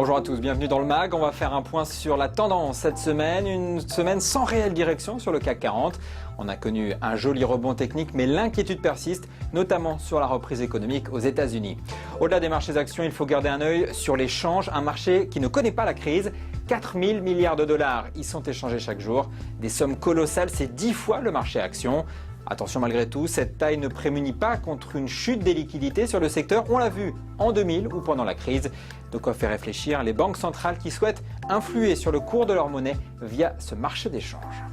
Bonjour à tous, bienvenue dans le MAG. On va faire un point sur la tendance cette semaine. Une semaine sans réelle direction sur le CAC 40. On a connu un joli rebond technique, mais l'inquiétude persiste, notamment sur la reprise économique aux États-Unis. Au-delà des marchés actions, il faut garder un œil sur les changes, un marché qui ne connaît pas la crise. 4 000 milliards de dollars y sont échangés chaque jour. Des sommes colossales, c'est 10 fois le marché actions. Attention malgré tout, cette taille ne prémunit pas contre une chute des liquidités sur le secteur. On l'a vu en 2000 ou pendant la crise. De quoi faire réfléchir les banques centrales qui souhaitent influer sur le cours de leur monnaie via ce marché d'échange.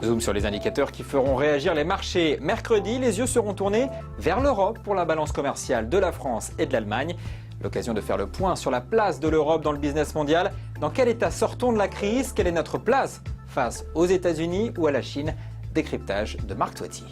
Zoom sur les indicateurs qui feront réagir les marchés. Mercredi, les yeux seront tournés vers l'Europe pour la balance commerciale de la France et de l'Allemagne. L'occasion de faire le point sur la place de l'Europe dans le business mondial. Dans quel état sortons de la crise? Quelle est notre place face aux États-Unis ou à la Chine? Décryptage de Marc Toiti.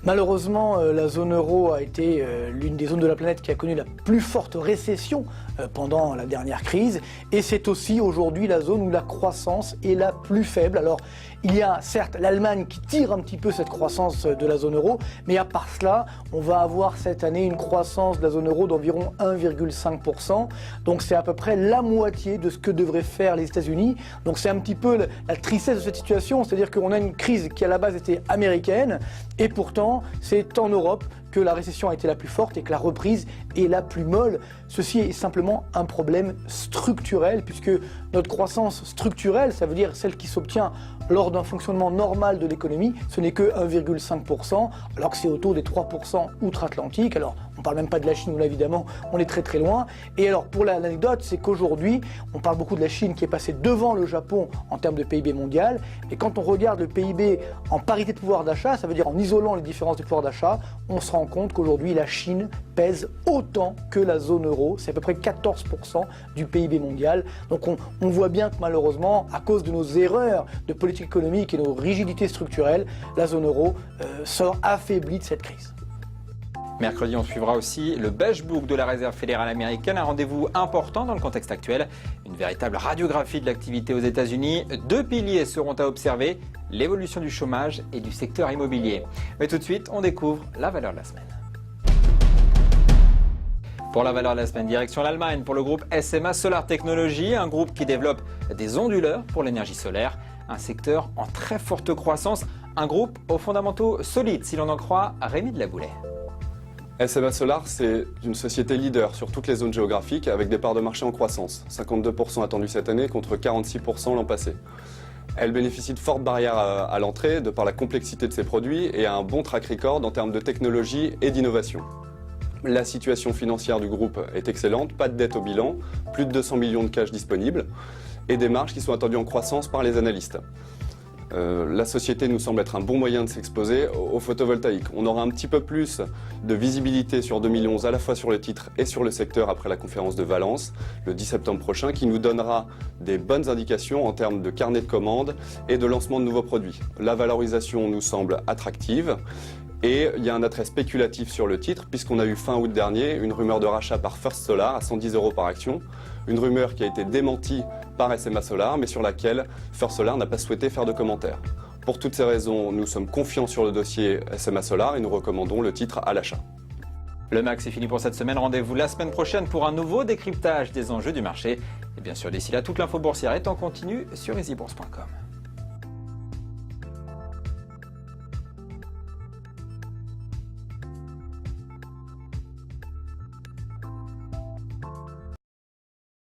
Malheureusement, la zone euro a été l'une des zones de la planète qui a connu la plus forte récession pendant la dernière crise. Et c'est aussi aujourd'hui la zone où la croissance est la plus faible. Alors, il y a certes l'Allemagne qui tire un petit peu cette croissance de la zone euro, mais à part cela, on va avoir cette année une croissance de la zone euro d'environ 1,5%. Donc c'est à peu près la moitié de ce que devraient faire les États-Unis. Donc c'est un petit peu la tristesse de cette situation, c'est-à-dire qu'on a une crise qui à la base était américaine, et pourtant c'est en Europe que la récession a été la plus forte et que la reprise est la plus molle. Ceci est simplement un problème structurel, puisque notre croissance structurelle, ça veut dire celle qui s'obtient lors d'un fonctionnement normal de l'économie, ce n'est que 1,5%, alors que c'est autour des 3% outre-Atlantique. Alors, on ne parle même pas de la Chine, où là, évidemment, on est très très loin. Et alors, pour l'anecdote, c'est qu'aujourd'hui, on parle beaucoup de la Chine qui est passée devant le Japon en termes de PIB mondial. Et quand on regarde le PIB en parité de pouvoir d'achat, ça veut dire en isolant les différences de pouvoir d'achat, on se rend compte qu'aujourd'hui, la Chine pèse autant que la zone euro. C'est à peu près 14% du PIB mondial. Donc, on voit bien que malheureusement, à cause de nos erreurs de politique économique et nos rigidités structurelles, la zone euro sort affaiblie de cette crise. Mercredi, on suivra aussi le Beige Book de la Réserve fédérale américaine, un rendez-vous important dans le contexte actuel. Une véritable radiographie de l'activité aux États-Unis. 2 piliers seront à observer, l'évolution du chômage et du secteur immobilier. Mais tout de suite, on découvre la valeur de la semaine. Pour la valeur de la semaine, direction l'Allemagne pour le groupe SMA Solar Technology, un groupe qui développe des onduleurs pour l'énergie solaire, un secteur en très forte croissance, un groupe aux fondamentaux solides si l'on en croit Rémi de la Boulay. SMA Solar, c'est une société leader sur toutes les zones géographiques avec des parts de marché en croissance, 52% attendus cette année contre 46% l'an passé. Elle bénéficie de fortes barrières à l'entrée de par la complexité de ses produits et a un bon track record en termes de technologie et d'innovation. La situation financière du groupe est excellente, pas de dette au bilan, plus de 200 millions de cash disponibles et des marges qui sont attendues en croissance par les analystes. La société nous semble être un bon moyen de s'exposer au photovoltaïque. On aura un petit peu plus de visibilité sur 2011 à la fois sur le titre et sur le secteur après la conférence de Valence le 10 septembre prochain qui nous donnera des bonnes indications en termes de carnet de commandes et de lancement de nouveaux produits. La valorisation nous semble attractive. Et il y a un attrait spéculatif sur le titre puisqu'on a eu fin août dernier une rumeur de rachat par First Solar à 110 € par action. Une rumeur qui a été démentie par SMA Solar mais sur laquelle First Solar n'a pas souhaité faire de commentaires. Pour toutes ces raisons, nous sommes confiants sur le dossier SMA Solar et nous recommandons le titre à l'achat. Le MAG, c'est fini pour cette semaine. Rendez-vous la semaine prochaine pour un nouveau décryptage des enjeux du marché. Et bien sûr, d'ici là, toute l'info boursière est en continu sur easybourse.com.